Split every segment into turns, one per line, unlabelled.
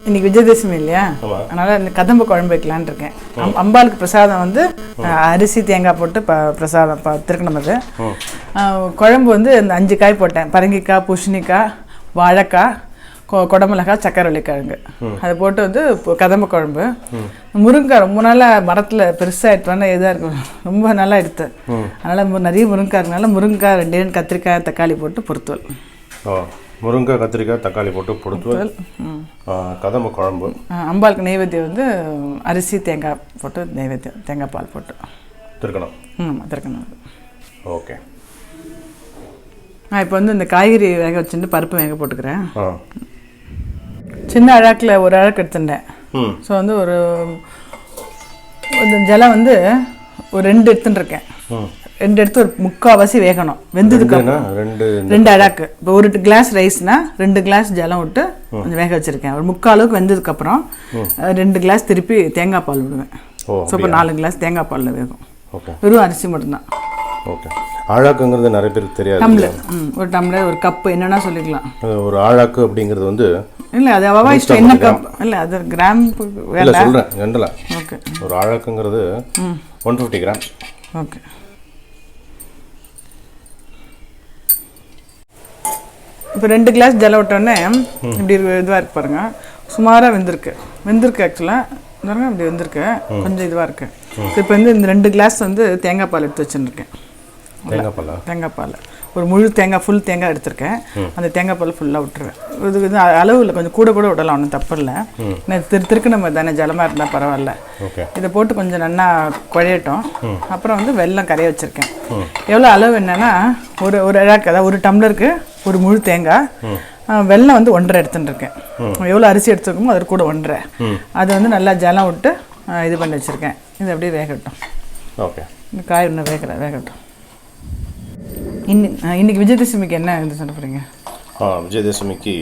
இன்னைக்கு விஜயதசமி இல்லையா, அதனால கதம்ப குழம்பு வைக்கலான்னு இருக்கேன். அம்பாளுக்கு பிரசாதம் வந்து அரிசி தேங்காய் போட்டு பிரசாதம் திருக்கணும். அது குழம்பு வந்து இந்த 5 காய் போட்டேன். பரங்கிக்காய், பூசணிக்காய், வாழைக்காய், கொடமிளகாய், சக்கரவள்ளிக்கிழங்கு அதை போட்டு வந்து கதம்ப குழம்பு. முருங்கைக்காய் ரொம்ப நாளாக மரத்தில் பெருசாக எடுத்துனா இதாக இருக்கும், ரொம்ப நல்லா எடுத்து. அதனால் நிறைய முருங்கைக்காய் இருக்கனால முருங்கைக்காய் 2 கத்திரிக்காய், தக்காளி போட்டு பொறுத்துவல்.
முருங்கை, கத்திரிக்காய், தக்காளி போட்டு பொறுத்துவல் கதம்ப குழம்பு.
அம்பாளுக்கு நைவேத்தியம் வந்து அரிசி தேங்காய் போட்டு நைவேத்தியம், தேங்காய் பால் போட்டு
திருக்கணும்.
திருக்கணும்.
ஓகே.
நான் இப்போ வந்து இந்த காய்கறி வேக வச்சுட்டு பருப்பு வேக போட்டுக்கிறேன். சின்ன அழாக்கில் ஒரு அழகு எடுத்துட்டேன். ஸோ வந்து ஒரு ஜலம் வந்து ஒரு 2 எடுத்துட்டுருக்கேன். 2 எடுத்து ஒரு முக்கால்வாசி வேகணும். வெந்ததுக்கு 2 அழாக்கு. இப்போ 1 கிளாஸ் ரைஸ்னால் 2 கிளாஸ் ஜலம் விட்டு கொஞ்சம் வேக வச்சுருக்கேன். ஒரு முக்காலுக்கு வெந்ததுக்கப்புறம் 2 கிளாஸ் திருப்பி தேங்காய் பால் விடுவேன். ஸோ இப்போ 4 கிளாஸ் தேங்காய் பாலில் வேகும். வெறும் அரிசி மட்டும்தான்.
ஓகே. ஆழாக்குங்கிறது நிறைய பேருக்கு தெரியாது.
டம்ளர், ஒரு டம்ளர், ஒரு கப்பு என்னன்னா சொல்லிக்கலாம்.
ஒரு ஆழாக்கு அப்படிங்கிறது வந்து
இல்லை, அது அவா இஷ்டம். என்ன கப் இல்லை, அது கிராம்
வேலை சொல்கிறேன் ஜென்ரலா. ஓகே. ஒரு ஆழாக்குங்கிறது 150 கிராம்.
ஓகே. இப்போ 2 கிளாஸ் ஜலம் விட்டோடனே இப்படி இதுவாக இருக்கு பாருங்க. சுமாராக வெந்திருக்கு ஆக்சுவலாக. இப்படி வெந்திருக்கு, கொஞ்சம் இதுவாக இருக்குது. இப்போ வந்து இந்த 2 கிளாஸ் வந்து தேங்காய் பால் எடுத்து வச்சுருக்கேன். தேங்காய் பால் ஒரு முழு தேங்காய், ஃபுல் தேங்காய் எடுத்திருக்கேன். அந்த தேங்காய் பால் ஃபுல்லாக விட்டுருவேன். இது இது அளவில் கொஞ்சம் கூட விடலாம், ஒன்றும் தப்பு இல்லை. திருக்கு நம்ம தானே ஜலமாக இருந்தால் பரவாயில்ல. இதை போட்டு கொஞ்சம் நல்லா குழையட்டும். அப்புறம் வந்து வெல்லம் கரைய வச்சுருக்கேன். எவ்வளோ அளவு என்னென்னா ஒரு அழகு, அதாவது 1 டம்ளருக்கு ஒரு முழு தேங்காய். வெல்லம் வந்து 1.5 எடுத்துட்டு இருக்கேன். எவ்வளோ அரிசி எடுத்துருக்கோமோ அது கூட 1.5. அது வந்து நல்லா ஜலம் விட்டு இது பண்ணி வச்சுருக்கேன். இது அப்படியே வேகட்டும்.
ஓகே.
இந்த காய் இன்னும் வேகட்டும். இன்னைக்கு விஜயதசமிக்கு என்ன இது சொல்ல போகிறீங்க?
விஜயதசமிக்கு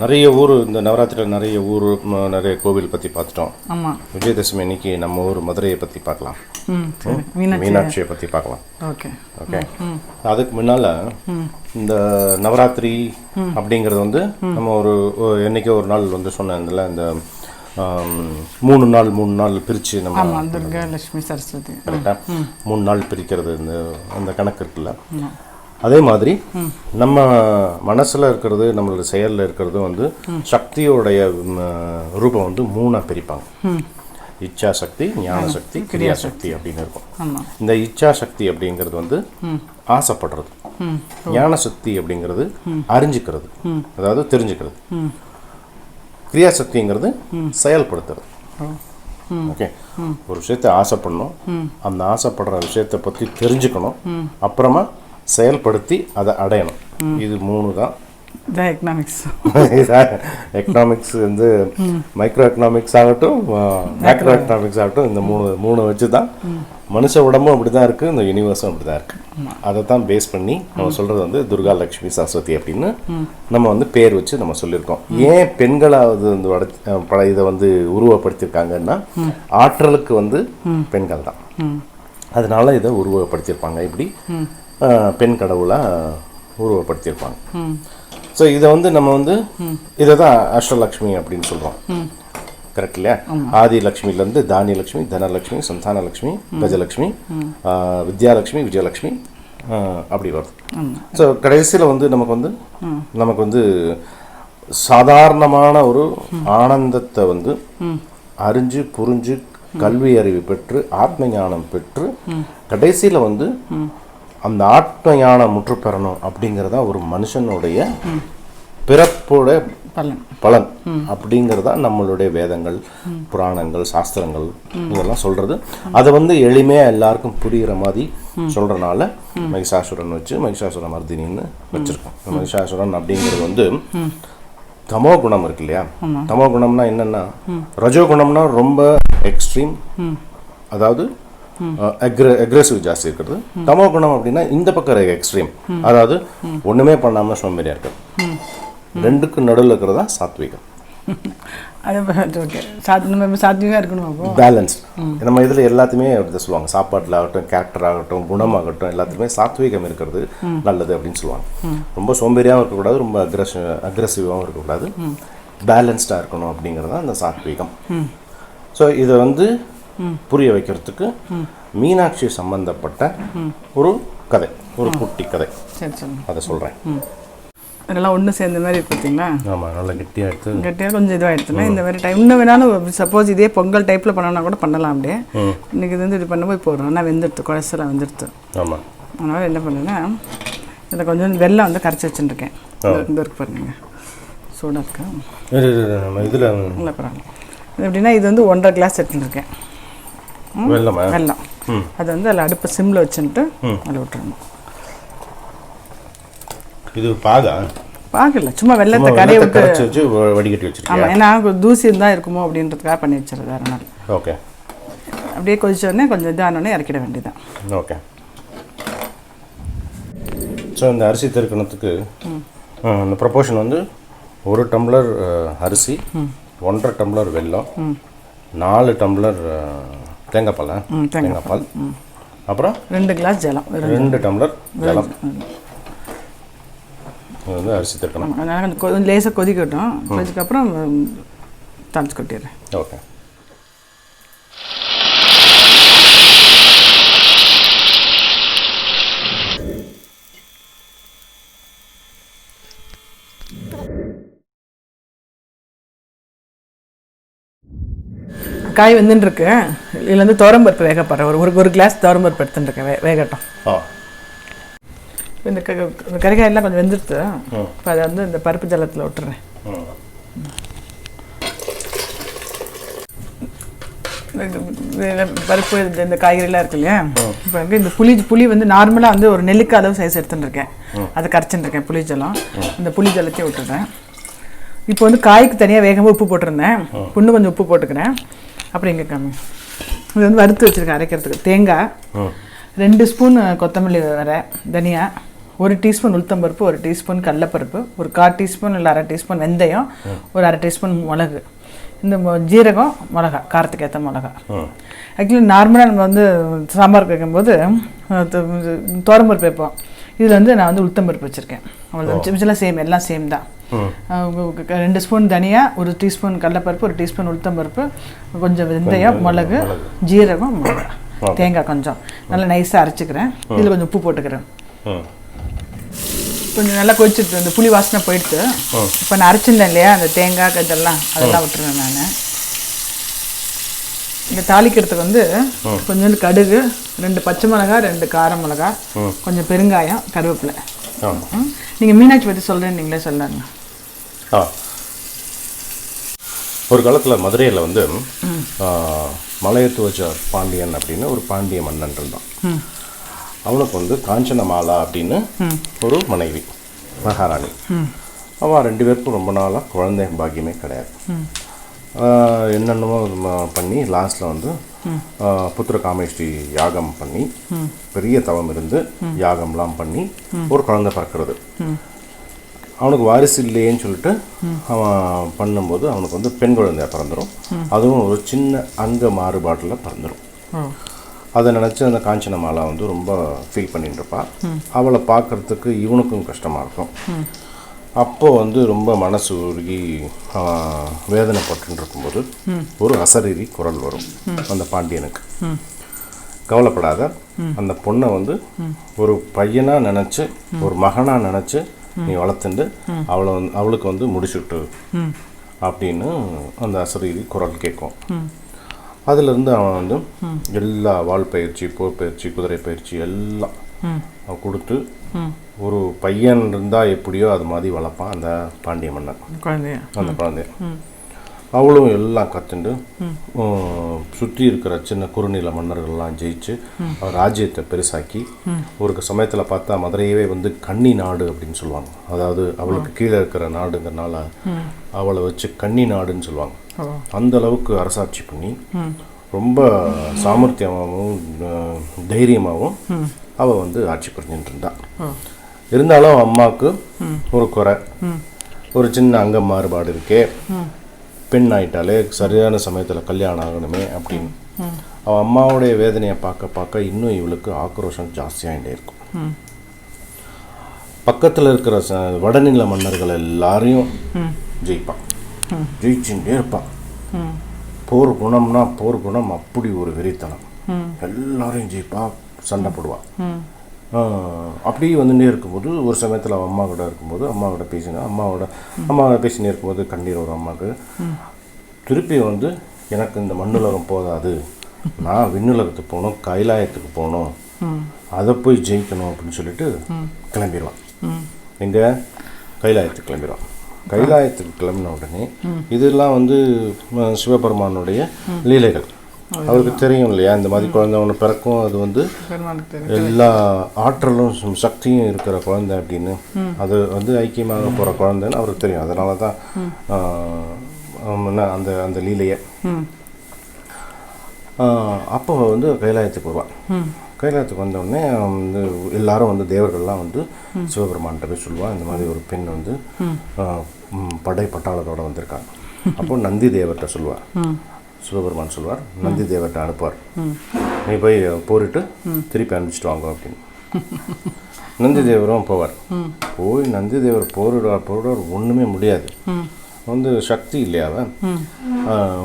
நிறைய ஊர், இந்த நவராத்திரியில் நிறைய ஊர், நிறைய கோவில் பற்றி பார்த்துட்டோம்.
ஆமாம்.
விஜயதசமி அன்னைக்கு நம்ம ஊர் மதுரையை பற்றி பார்க்கலாம். மீனாட்சியை பற்றி பார்க்கலாம்.
ஓகே.
ஓகே. அதுக்கு முன்னால் இந்த நவராத்திரி அப்படிங்கிறது வந்து நம்ம என்னைக்கோ ஒரு நாள் வந்து சொன்னதில் இந்த 3 நாள் பிரித்து நம்ம
துர்கா, லட்சுமி, சரஸ்வதி
கரெக்டாக 3 நாள் பிரிக்கிறது அந்த கணக்கு இருக்குல்ல. அதே மாதிரி நம்ம மனசில் இருக்கிறது, நம்மளோட செயலில் இருக்கிறது வந்து சக்தியோடைய ரூபம் வந்து 3 பிரிப்பாங்க. இச்சா சக்தி, ஞான சக்தி, கிரியா சக்தி அப்படின்னு இருக்கும். இந்த இச்சா சக்தி அப்படிங்கிறது வந்து ஆசைப்படுறது. ஞான சக்தி அப்படிங்கிறது அறிஞ்சிக்கிறது, அதாவது தெரிஞ்சுக்கிறது. கிரியா சக்திங்கிறது செயல்படுத்துறது. ஓகே. ஒரு விஷயத்தை ஆசைப்படணும், அந்த ஆசைப்படுற விஷயத்தை பற்றி தெரிஞ்சுக்கணும், அப்புறமா செயல்படுத்தி அதை அடையணும். இது 3 தான்
எக்கனாமிக்ஸ்.
எக்கனாமிக்ஸ் வந்து மைக்ரோ எக்கனாமிக்ஸ் ஆகட்டும், மேக்ரோ எக்கனாமிக்ஸ் ஆகட்டும், இந்த 3 வச்சு தான் மனுஷ உடம்பும் அப்படி தான் இருக்குது, இந்த யூனிவர்ஸும் அப்படி தான் இருக்குது. அதை தான் பேஸ் பண்ணி நம்ம சொல்கிறது வந்து துர்கா, லக்ஷ்மி, சரஸ்வதி அப்படின்னு நம்ம வந்து பேர் வச்சு நம்ம சொல்லியிருக்கோம். ஏன் பெண்களாவது வந்து இதை வந்து உருவப்படுத்தியிருக்காங்கன்னா ஆற்றலுக்கு வந்து பெண்கள் தான், அதனால இதை உருவப்படுத்தியிருப்பாங்க. இப்படி பெண் கடவுளாக உருவப்படுத்தியிருப்பாங்க. ஸோ இதை வந்து நம்ம வந்து இதை தான் அஷ்டலக்ஷ்மி அப்படின்னு சொல்கிறோம். கரெக்ட் இல்லையா? ஆதி லக்ஷ்மிலேருந்து தானியலக்ஷ்மி, தனலக்ஷ்மி, சந்தானலக்ஷ்மி, கஜலக்ஷ்மி, வித்யாலக்ஷ்மி, விஜயலக்ஷ்மி அப்படி வருது. ஸோ கடைசியில் வந்து நமக்கு வந்து சாதாரணமான ஒரு ஆனந்தத்தை வந்து அறிஞ்சு புரிஞ்சு கல்வி அறிவு பெற்று ஆத்ம ஞானம் பெற்று கடைசியில் வந்து அந்த ஆத்ம ஞானம் முற்று பெறணும் அப்படிங்கிறதா ஒரு மனுஷனுடைய பிறப்போட பலன் அப்படிங்கிறதா நம்மளுடைய வேதங்கள், புராணங்கள், சாஸ்திரங்கள் இதெல்லாம் சொல்றது. அதை வந்து எளிமையாக எல்லாருக்கும் புரிகிற மாதிரி சொல்றதுனால மகிஷாசுரன் வச்சு மகிஷாசுர மர்தினின்னு வச்சிருக்கோம். மகிஷாசுரன் அப்படிங்கிறது வந்து தமோ குணம் இருக்கு இல்லையா? தமோ குணம்னா என்னன்னா, ரஜோ குணம்னா ரொம்ப எக்ஸ்ட்ரீம், அதாவது அக்ரெசிவ் ஜாஸ்தி இருக்கிறது. தமோ குணம் அப்படின்னா இந்த பக்கம் எக்ஸ்ட்ரீம், அதாவது ஒண்ணுமே பண்ணாம சோம்பேறியா இருக்கிறது. 2க்கு நடுவில் இருக்கிறதா சாத்விகம்.
சாத்விகமாக இருக்கணும்,
பேலன்ஸ். நம்ம இதில் எல்லாத்தையுமே அப்படி சொல்லுவாங்க. சாப்பாட்டில் ஆகட்டும், கேரக்டர் ஆகட்டும், குணமாகட்டும், எல்லாத்துக்குமே சாத்விகம் இருக்கிறது நல்லது அப்படின்னு சொல்லுவாங்க. ரொம்ப சோம்பேறியாகவும் இருக்கக்கூடாது, ரொம்ப அக்ரெசிவாகவும் இருக்கக்கூடாது. பேலன்ஸ்டாக இருக்கணும் அப்படிங்கிறது தான் அந்த சாத்வீகம். ஸோ இதை வந்து புரிய வைக்கிறதுக்கு மீனாட்சி சம்பந்தப்பட்ட ஒரு கதை, ஒரு குட்டி கதை. அதை சொல்கிறேன்.
அதெல்லாம் ஒன்று சேர்ந்த மாதிரி பார்த்தீங்களா?
ஆமாம், நல்லா கெட்டியாக
கொஞ்சம் இதுவாக எடுத்துனா இந்த மாதிரி டைம் இன்னும் வேணாலும் சப்போஸ் இதே பொங்கல் டைப்பில் பண்ணோன்னா கூட பண்ணலாம். அப்படியே இன்றைக்கி இது வந்து இது பண்ணும்போது போடுறோம். ஆனால் வெந்துடுத்து, குழசெல்லாம் வெந்துடுத்து.
ஆமாம்,
அதனால் என்ன பண்ணுன்னா இதில் கொஞ்சம் வெள்ளம் வந்து கரைச்சி வச்சுருக்கேன். இந்த இருக்கு பாருங்க, சூடாக இருக்கா
இதில்
இல்லை பரவாயில்ல. எப்படின்னா இது வந்து 1.5 கிளாஸ் எடுத்துட்டுருக்கேன் வெல்லம். அது வந்து அதில் அடுப்பை சிம்மில் வச்சுட்டு அதில் விட்டுறணும்.
இது பாகல,
சும்மா வெள்ளத்தை கரையை விட்டு
வடிகட்டி வச்சிருக்கேன்.
ஆமாம், ஏன்னா தூசி இருந்தால் இருக்குமோ அப்படின்றதுக்காக பண்ணி வச்சுருது வேறு நாள்.
ஓகே,
அப்படியே கொதிச்சோடனே கொஞ்சம் இதானோடனே இறக்கிட வேண்டியதான்.
ஓகே. ஸோ இந்த அரிசி திருக்கணத்துக்கு இந்த ப்ரொபோர்ஷன் வந்து 1 டம்ளர் அரிசி, 1.5 டம்ளர் வெல்லம், 4 டம்ளர் தேங்காய் பால், அப்புறம்
2 கிளாஸ் ஜலம்,
2 டம்ளர் ஜலம். இது வந்து அரிசி திருக்கணும்.
அதனால் கொஞ்சம் லேசாக கொதிக்கட்டும். கொதிக்கப்புறம் தாளிச்சு கொட்டிடுறேன்.
ஓகே.
காய் வெந்துட்டுருக்கு. இதில் வந்து துவரம்பருப்பு வேகப்படுறேன். ஒரு கிளாஸ் துவரம்பருப்பு எடுத்துட்டுருக்கேன், வேகட்டும். இந்த கறிக்காயெல்லாம் கொஞ்சம் வெந்துடுத்து. இப்போ அதை வந்து இந்த பருப்பு ஜலத்தில் விட்டுறேன். பருப்பு இந்த காய்கறிலாம் இருக்கு இல்லையா, இப்போ இந்த புளி வந்து நார்மலாக வந்து ஒரு நெல்லிக்காய் அளவு சைஸ் எடுத்துட்டுருக்கேன். அதை கரைச்சிட்டுருக்கேன் புளி ஜலம். இந்த புளி ஜலத்தையும் விட்டுறேன். இப்போ வந்து காய்க்கு தனியாக வேகமாக உப்பு போட்டிருந்தேன். இன்னும் கொஞ்சம் உப்பு போட்டுக்கிறேன். அப்புறம் இங்கே கம்மி இது வந்து வறுத்து வச்சுருக்கேன் அரைக்கிறதுக்கு. தேங்காய் 2 ஸ்பூன் கொத்தமல்லி வரை, தனியா 1 டீஸ்பூன் உளுத்தம்பருப்பு, 1 டீஸ்பூன் கடலைப்பருப்பு, ஒரு 1/4 டீஸ்பூன் இல்லை 1/2 டீஸ்பூன் வெந்தயம், ஒரு 1/2 டீஸ்பூன் மிளகு, இந்த ஜீரகம், மிளகா, காரத்துக்கு ஏற்ற மிளகா. ஆக்சுவலி நார்மலாக நம்ம வந்து சாம்பார் வைக்கும்போது துவரம்பருப்பு வைப்போம். இதில் வந்து நான் வந்து உளுத்தம்பருப்பு வச்சுருக்கேன். அவ்வளோ சிம்பிளாக சேம், எல்லாம் சேம் தான். 2 ஸ்பூன் தனியா, 1 டீஸ்பூன் கடலைப்பருப்பு, 1 டீஸ்பூன் உளுத்தம்பருப்பு, கொஞ்சம் வெந்தயம், மிளகு, ஜீரகம், மிளகா, தேங்காய் கொஞ்சம் நல்லா நைஸாக அரைச்சிக்கிறேன். இதில் கொஞ்சம் உப்பு போட்டுக்கிறேன். கொஞ்சம் நல்லா கொதிச்சுட்டு இந்த புளி வாசனை போயிடுத்து. இப்போ நான் அரைச்சிருந்தேன் இல்லையா அந்த தேங்காய் இதெல்லாம், அதெல்லாம் விட்டுருவேன் நான். இந்த தாளிக்கிறதுக்கு வந்து கொஞ்சோண்டு கடுகு, 2 பச்சை மிளகா, 2 கார மிளகா, கொஞ்சம் பெருங்காயம், கருவேப்பிலை. நீங்கள் மீனாட்சி பற்றி சொல்கிறேன், நீங்களே சொல்லாங்க.
ஒரு காலத்தில் மதுரையில் வந்து மலையத்துவச்ச பாண்டியன் அப்படின்னு ஒரு பாண்டிய மன்னன் இருந்தான். அவனுக்கு வந்து காஞ்சனமாலா அப்படின்னு ஒரு மனைவி, மகாராணி. அவன் 2 பேருக்கும் ரொம்ப நாளாக குழந்தை பாக்கியமே கிடையாது. என்னென்னமோ பண்ணி லாஸ்ட்டில் வந்து புத்திர காமேஷ்டி யாகம் பண்ணி, பெரிய தவம் இருந்து யாகம்லாம் பண்ணி ஒரு குழந்தை பிறக்கிறது. அவனுக்கு வாரிசு இல்லையேன்னு சொல்லிட்டு அவன் பண்ணும்போது அவனுக்கு வந்து பெண் குழந்தையாக பிறந்துடும். அதுவும் ஒரு சின்ன அங்க மாறுபாட்டில் பிறந்துடும். அதை நினச்சி அந்த காஞ்சனமாலா வந்து ரொம்ப ஃபீல் பண்ணிட்டு இருப்பா. அவளை பார்க்குறதுக்கு இவனுக்கும் கஷ்டமாக இருக்கும். அப்போது வந்து ரொம்ப மனசு உருகி வேதனைப்பட்டு இருக்கும்போது ஒரு அசரீரி குரல் வரும் அந்த பாண்டியனுக்கு. கவலைப்படாத, அந்த பொண்ணை வந்து ஒரு பையனாக நினச்சி, ஒரு மகனாக நினச்சி நீ வளர்த்துண்டு அவளுக்கு வந்து முடிச்சுட்டு அப்படின்னு அந்த அசரீரி குரல் கேட்கும். அதிலிருந்து அவன் வந்து எல்லா வால் பயிற்சி, போர் பயிற்சி, குதிரை பயிற்சி எல்லாம் அவன் கொடுத்து ஒரு பையன் இருந்தால் எப்படியோ அது மாதிரி வளர்ப்பான் அந்த பாண்டிய மன்னன் அந்த குழந்தைய. அவளும் எல்லாம் கற்றுண்டு சுற்றி இருக்கிற சின்ன குறுநில மன்னர்கள்லாம் ஜெயிச்சு அவர் ராஜ்யத்தை பெருசாக்கி ஒரு சமயத்தில் பார்த்தா மதுரையவே வந்து கன்னி நாடு அப்படின்னு சொல்லுவாங்க. அதாவது அவளுக்கு கீழே இருக்கிற நாடுங்கிறனால அவளை வச்சு கன்னி நாடுன்னு சொல்லுவாங்க. அந்த அளவுக்கு அரசாட்சி பண்ணி ரொம்ப சாமர்த்தியமாகவும் தைரியமாகவும் அவள் வந்து ஆட்சி புரிஞ்சுட்டு இருந்தாள். இருந்தாலும் அம்மாவுக்கு ஒரு குறை, ஒரு சின்ன அங்க மாறுபாடு இருக்கே, பெண் ஆயிட்டாலே சரியான சமயத்தில் கல்யாணம் ஆகணுமே அப்படின்னு. அவள் அம்மாவுடைய வேதனையை பார்க்க பார்க்க இன்னும் இவளுக்கு ஆக்ரோஷம் ஜாஸ்தியாகிட்டே இருக்கும். பக்கத்தில் இருக்கிற வடநில மன்னர்கள் எல்லாரையும் ஜெயிப்பான். ஜெயிச்சுட்டே இருப்பான். போர் குணம்னா போர் குணம் அப்படி ஒரு வெறித்தனம். எல்லாரையும் ஜெயிப்பா, சண்டை போடுவான். அப்படியே வந்துட்டே இருக்கும்போது ஒரு சமயத்தில் அவன் அம்மா கூட இருக்கும்போது அம்மா கூட பேசினே இருக்கும்போது கண்ணீர் வரும் அம்மாவுக்கு. திருப்பி வந்து எனக்கு இந்த மண்ணுலகம் போதாது, நான் விண்ணுலகத்துக்கு போகணும், கைலாயத்துக்கு போகணும், அதை போய் ஜெயிக்கணும் அப்படின்னு சொல்லிட்டு கிளம்பிடுவான். இங்கே கைலாயத்துக்கு கிளம்பிடுவான். கைலாயத்துக்கு கிளம்பின உடனே இதெல்லாம் வந்து சிவபெருமானுடைய லீலைகள் அவருக்கு தெரியும் இல்லையா. இந்த மாதிரி குழந்தை ஒன்று பிறக்கும், அது வந்து எல்லா ஆற்றலும் சக்தியும் இருக்கிற குழந்தை அப்படின்னு, அது வந்து ஐக்கியமாக போகிற குழந்தைன்னு அவருக்கு தெரியும். அதனால தான் அந்த அந்த லீலையை அப்போ வந்து கைலாயத்துக்கு வருவான். கைலாயத்துக்கு வந்தோடனே வந்து எல்லாரும் வந்து தேவர்கள்லாம் வந்து சிவபெருமான்கிட்ட போய் சொல்லுவான், இந்த மாதிரி ஒரு பெண் வந்து பட்டாளத்தோடு வந்திருக்காங்க. அப்போ நந்தி தேவர்கிட்ட சொல்லுவார், சிவபெருமான் சொல்லுவார், நந்தி தேவர்கிட்ட அனுப்புவார், நீ போய் போரிட்டு திருப்பி அனுப்பிச்சிட்டு வாங்க அப்படின்னு. நந்தி தேவரும் போவார். போய் நந்தி தேவர் போரிடுவார். ஒன்றுமே முடியாது, வந்து சக்தி இல்லையாவ,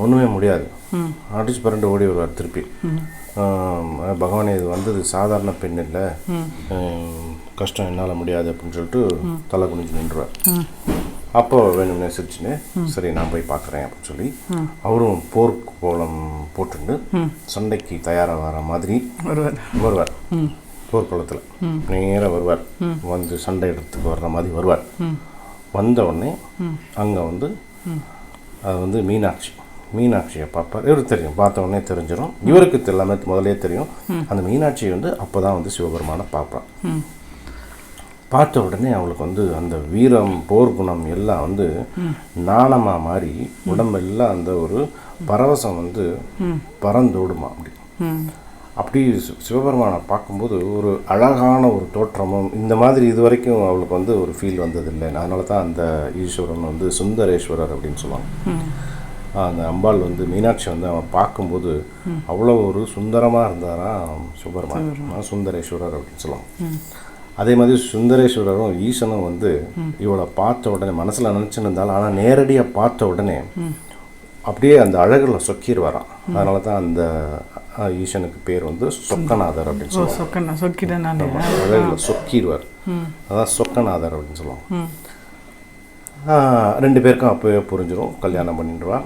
ஒன்றுமே முடியாது. அடிச்சு பரண்டு ஓடி வருவார் திருப்பி. பகவானே, இது வந்தது சாதாரண பெண் இல்லை, கஷ்டம் என்னால் முடியாது அப்படின்னு சொல்லிட்டு தலை குனிஞ்சு நின்றுவார். அப்போ வேணும்னே சிரிச்சுன்னு, சரி நான் போய் பார்க்குறேன் அப்படின்னு சொல்லி அவரும் போர்க்கு கோலம் போட்டுண்டு சண்டைக்கு தயாராக வர மாதிரி வருவார். போர்க்குளத்தில் நேராக வருவார், வந்து சண்டை இடத்துக்கு வர்ற மாதிரி வருவார். வந்த உடனே அங்கே வந்து அது வந்து மீனாட்சியை பார்ப்பார். இவருக்கு தெரியும், பார்த்த உடனே தெரிஞ்சிடும். இவருக்கு எல்லாமே முதலே தெரியும். அந்த மீனாட்சியை வந்து அப்போ தான் வந்து சிவபெருமானை பார்ப்பான். பார்த்த உடனே அவளுக்கு வந்து அந்த வீரம், போர் குணம் எல்லாம் வந்து நாணமாக மாறி உடம்பெல்லாம் அந்த ஒரு பரவசம் வந்து பறந்தோடுமா. அப்படி சிவபெருமானை பார்க்கும்போது ஒரு அழகான ஒரு தோற்றமும் இந்த மாதிரி இது வரைக்கும் அவளுக்கு வந்து ஒரு ஃபீல் வந்ததில்லை. அதனால தான் அந்த ஈஸ்வரன் வந்து சுந்தரேஸ்வரர் அப்படின்னு சொல்லுவாங்க. அந்த அம்பாள் வந்து மீனாட்சி வந்து அவன் பார்க்கும்போது அவ்வளோ ஒரு சுந்தரமாக இருந்தாராம் சிவபெருமான், சுந்தரேஸ்வரர் அப்படின்னு சொல்லுவாங்க. அதே மாதிரி சுந்தரேஸ்வரரும் ஈசனும் வந்து இவளை பார்த்த உடனே மனசில் நினச்சின்னு இருந்தாலும், ஆனால் நேரடியாக பார்த்த உடனே அப்படியே அந்த அழகில் சொக்கிடுவாராம். அதனால தான் அந்த ஈசனுக்கு பேர் வந்து சொக்கநாதர் அப்படின்னு சொல்லுவாங்க. அழகில் சொக்கிடுவார், அதான் சொக்கநாதர் அப்படின்னு சொல்லுவாங்க. 2 பேருக்கும் அப்போவே புரிஞ்சிடும், கல்யாணம் பண்ணிடுவா.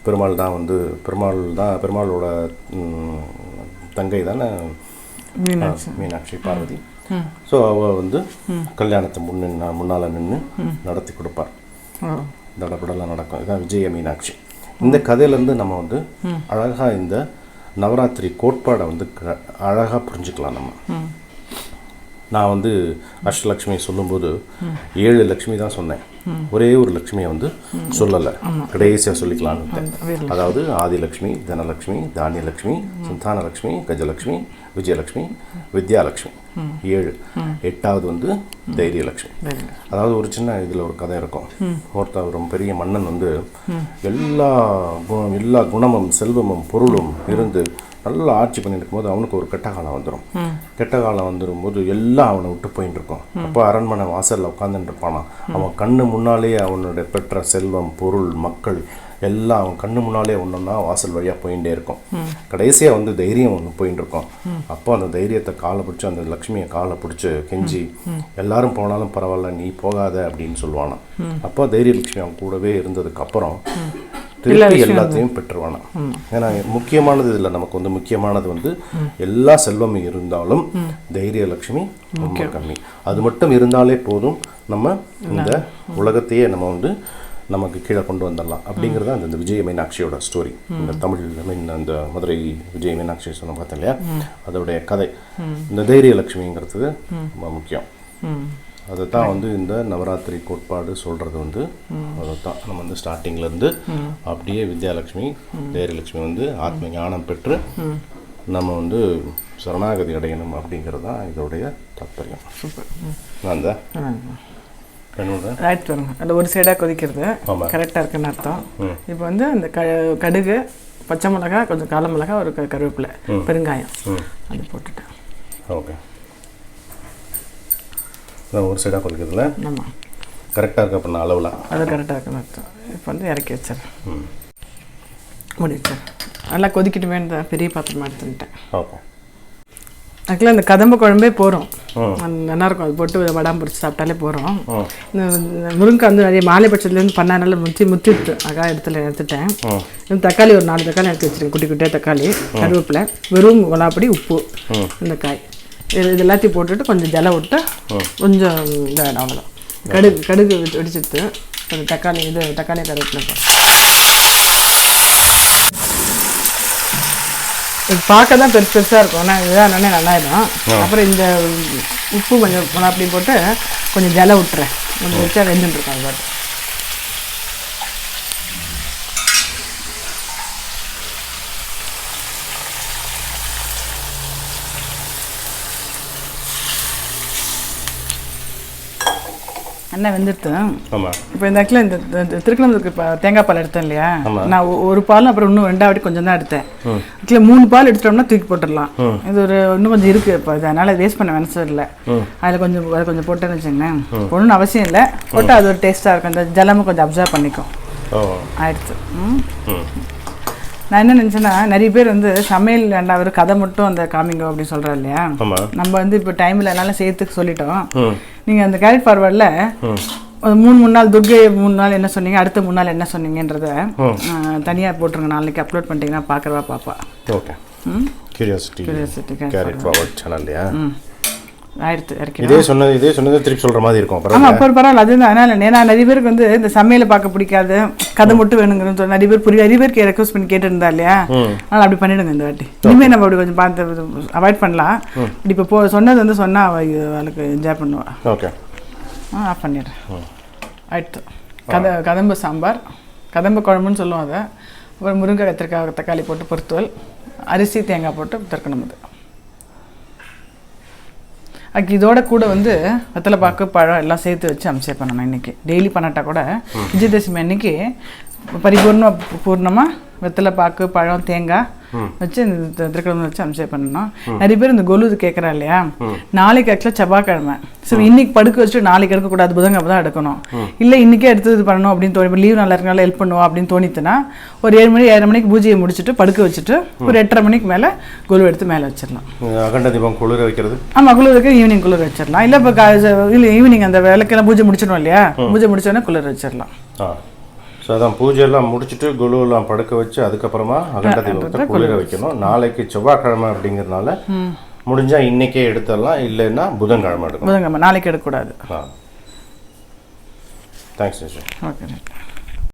பெருமாளோட தங்கை தானே மீனாட்சி பார்வதி. ஸோ அவள் வந்து கல்யாணத்தை முன்னால் நின்று நடத்தி கொடுப்பார். தடப்படலாம் நடக்கும். இதுதான் விஜய மீனாட்சி. இந்த கதையிலேருந்து நம்ம வந்து அழகாக இந்த நவராத்திரி கோட்பாடை வந்து அழகாக புரிஞ்சுக்கலாம். நான் வந்து அஷ்டலக்ஷ்மி சொல்லும்போது 7 லக்ஷ்மி தான் சொன்னேன், ஒரே ஒரு லக்ஷ்மியை வந்து சொல்லலை, கடைசியாக சொல்லிக்கலான்னு. அதாவது ஆதிலக்ஷ்மி, தனலக்ஷ்மி, தானியலக்ஷ்மி, சந்தானலக்ஷ்மி, கஜலக்ஷ்மி, விஜயலக்ஷ்மி, வித்யாலக்ஷ்மி 7. 8வது வந்து தைரியலக்ஷ்மி. அதாவது ஒரு சின்ன இதில் ஒரு கதை இருக்கும். ஒருத்தர் ரொம்ப பெரிய மன்னன் வந்து எல்லா குணமும் செல்வமும் பொருளும் இருந்து நல்லா ஆட்சி பண்ணிட்டு இருக்கும்போது அவனுக்கு ஒரு கெட்ட காலம் வந்துடும். கெட்ட காலம் வந்துடும்போது எல்லாம் அவனை விட்டு போயிட்டு இருக்கும். அப்போ அரண்மனை வாசலில் உட்காந்துட்டு இருப்பானா. அவன் கண்ணு முன்னாலேயே அவனுடைய பெற்ற செல்வம், பொருள், மக்கள் எல்லாம் அவன் கண்ணு முன்னாலே ஒன்றுன்னா வாசல் வழியாக போயிட்டே இருக்கும். கடைசியாக வந்து தைரியம் ஒன்று போயிட்டு இருக்கும். அப்போ அந்த தைரியத்தை காலை பிடிச்சி, அந்த லக்ஷ்மியை காலை பிடிச்சி கெஞ்சி, எல்லாரும் போனாலும் பரவாயில்ல நீ போகாத அப்படின்னு சொல்லுவானா. அப்போ தைரியலட்சுமி அவன் கூடவே இருந்ததுக்கு அப்புறம் திருப்பி எல்லாத்தையும் பெற்றுவானா. ஏன்னா முக்கியமானது இதில் நமக்கு வந்து முக்கியமானது வந்து எல்லா செல்வமும் இருந்தாலும் தைரியலட்சுமி ரொம்ப கம்மி. அது மட்டும் இருந்தாலே போதும், நம்ம இந்த உலகத்தையே நம்ம வந்து நமக்கு கீழே கொண்டு வந்துடலாம். அப்படிங்கிறது அந்த விஜய மீனாட்சியோட ஸ்டோரி. இந்த தமிழ் அந்த மதுரை விஜய மீனாட்சி சொன்ன பார்த்தேன் இல்லையா, அதோடைய கதை. இந்த தைரியலட்சுமிங்கிறது ரொம்ப முக்கியம். அதை தான் வந்து இந்த நவராத்திரி கோட்பாடு சொல்கிறது வந்து அதை தான் நம்ம வந்து ஸ்டார்டிங்லேருந்து அப்படியே வித்யாலட்சுமி, தைரியலட்சுமி வந்து ஆத்ம ஞானம் பெற்று நம்ம வந்து சரணாகதி அடையணும் அப்படிங்கிறது தான் இதோடைய தாற்பயம். நான் தான்
ரைட் வருங்க. அந்த ஒரு சைடாக கொதிக்கிறது கரெக்டாக இருக்குன்னு அர்த்தம். இப்போ வந்து அந்த கடுகு, பச்சை மிளகா, கொஞ்சம் கால மிளகா, ஒரு கருவேப்பிலை, பெருங்காயம் அது போட்டுட்டேன்.
ஓகே, ஒரு சைடாக கொதிக்கிறதுல.
ஆமாம்.
கரெக்டாக இருக்கு அப்போ அளவில்.
அது கரெக்டாக இருக்குன்னு அர்த்தம். இப்போ வந்து இறக்கி வச்சிடறேன். மூடி வச்சிடறேன். நல்லா கொதிக்கிட்டுமே இந்த பெரிய பாத்திரமா எடுத்துக்கிட்டேன்.
ஓகே.
ஆக்சுவலாக இந்த கதம்ப குழம்பே போகிறோம், நல்லாயிருக்கும். அது போட்டு வடாம் பிடிச்சி சாப்பிட்டாலே போகிறோம். இந்த முருங்கை வந்து நிறைய மாலை பட்சத்துலேருந்து பண்ணனால முத்திட்டு அழகாக எடுத்துட்டேன். தக்காளி ஒரு 4 தக்காளி எடுத்து வச்சுருக்கேன், குட்டி குட்டியாக தக்காளி, கருவேப்பிலை, வெறும் மிளகாப்பொடி, உப்பு, இந்த காய் இது எல்லாத்தையும் போட்டுட்டு கொஞ்சம் ஜலை விட்டு கொஞ்சம் இதாகிடும். அவ்வளோதான். கடுகு வெடிச்சுட்டு கொஞ்சம் தக்காளி கருவேப்பிலை போடுறேன். இது பார்க்க தான் பெருசாக இருக்கும், ஆனால் இதுதான் நல்லாயிடும். அப்புறம் இந்த உப்பு கொஞ்சம் அப்படி போட்டு கொஞ்சம் ஜலை விட்டுறேன். கொஞ்சம் வச்சா வெந்துட்டுருக்கோம். அது பாட்டு என்ன வெந்துடுத்து. இப்போ இந்த ஆக்சுவலாக இந்த திருக்கணத்துக்கு இப்போ தேங்காய் பால் எடுத்தேன் இல்லையா, நான் ஒரு பால் அப்புறம் இன்னும் 2 கொஞ்சம் தான் எடுத்தேன். ஆக்சுவலாக 3 பால் எடுத்துட்டோம்னா தூக்கி போட்டுடலாம். இது இன்னும் கொஞ்சம் இருக்குது இப்போ, அதனால் வேஸ்ட் பண்ண வேணும் இல்லை. அதில் கொஞ்சம் போட்டேன்னு வச்சுங்களேன், ஒன்றும் அவசியம் இல்லை, போட்டால் அது ஒரு டேஸ்ட்டாக இருக்கும். இந்த ஜலமும் கொஞ்சம் அப்சர்வ் பண்ணிக்கும். ஆயிடுச்சு. நான் என்ன நினச்சேன்னா, நிறைய பேர் வந்து சமையல் வேண்டாம், ஒரு கதை மட்டும் அந்த காமிங்க அப்படின்னு சொல்கிறா இல்லையா. நம்ம வந்து இப்போ டைம் இல்லைனால சேர்த்துக்கு சொல்லிட்டோம். நீங்கள் அந்த கேரட் ஃபார்வர்டில் 3 நாள் துர்கை 3 நாள் என்ன சொன்னீங்க, அடுத்த 3 நாள் என்ன சொன்னீங்கன்றத தனியாக போட்டுருங்க. நாளைக்கு அப்லோட் பண்ணிட்டீங்கன்னா பார்க்குறவா பாப்பா. ஓகே. கியூரியாசிட்டி கேரட் ஃபார்வர்ட் சேனல்லையா ஆயிடுத்து இறக்கி. இதே சொன்னது திருப்பி சொல்கிற மாதிரி இருக்கும். ஆமாம், அப்போ பரவாயில்ல. அதுதான். அதனால் ஏன்னா நிறைய பேருக்கு வந்து இந்த சமையலை பார்க்க பிடிக்காது, கதை மட்டும் வேணுங்கிறது சொல்லி நிறைய பேருக்கு ரெக்வஸ்ட் பண்ணி கேட்டுருந்தா இல்லையா. அதனால் அப்படி பண்ணிவிடுங்க இந்த வாட்டி. இனிமேல் நம்ம அப்படி கொஞ்சம் பார்த்து அவாய்ட் பண்ணலாம். இப்படி இப்போ சொன்னது வந்து சொன்னால் அவளுக்கு என்ஜாய் பண்ணுவாள். ஓகே. ஆஃப் பண்ணிடுறேன். ஆயிடுத்து. கதம்ப சாம்பார், கதம்ப குழம்புன்னு சொல்லுவோம் அதை. அப்புறம் முருங்கை, கத்திரிக்காய், தக்காளி போட்டு பொறுத்துவல், அரிசி, தேங்காய் போட்டு தற்கணும். அது இதோட கூட வந்து வெத்தலை பாக்கு, பழம் எல்லாம் சேர்த்து வச்சு அம்சே பண்ணணும். இன்றைக்கி டெய்லி பண்ணாட்டா கூட விஜயதசமி அன்னைக்கு பூர்ணமாக வெத்தலை பாக்கு, பழம், தேங்காய் வச்சு இந்த திருக்கிழமை வச்சு அம்சே பண்ணணும். நிறைய பேர் இந்த கொலு கேட்குறா இல்லையா. நாளைக்கு ஆக்சுவலாக செவ்வாய்க்கிழமை. ஸோ இன்னைக்கு படுக்க வச்சுட்டு நாளைக்கு எடுக்கக்கூடாது, புதன்கிழமை தான் எடுக்கணும். இல்லை இன்றைக்கே எடுத்து இது பண்ணணும் அப்படின்னு தோணி, இப்போ லீவ் நல்லா இருக்கனால ஹெல்ப் பண்ணுவோம் அப்படின்னு தோணித்துனா ஒரு 7 மணிக்கு பூஜையை முடிச்சுட்டு படுக்க வச்சுட்டு ஒரு 8:30 மணிக்கு மேலே கொலு எடுத்து மேலே வச்சிடலாம். அகண்ட தீபம் குளிர வைக்கிறது. ஆமாம், குளிர வைக்க ஈவினிங் குளிர வச்சிடலாம். இல்லை இப்போ ஈவினிங் அந்த விளக்கெல்லாம் பூஜை முடிச்சிடணும் இல்லையா, பூஜை முடிச்சோடனே குளிர வச்சிடலாம். ஸோ அதான் பூஜையெல்லாம் முடிச்சுட்டு குழுவெல்லாம் படுக்க வச்சு அதுக்கப்புறமா அகண்ட தீபத்தை குளிர வைக்கணும். நாளைக்கு செவ்வாய்க்கிழமை அப்படிங்கிறதுனால முடிஞ்சால் இன்றைக்கே எடுத்துடலாம், இல்லைன்னா புதன்கிழமை எடுக்கணும். நாளைக்கு எடுக்கக்கூடாது. தேங்க்ஸ். ஓகே.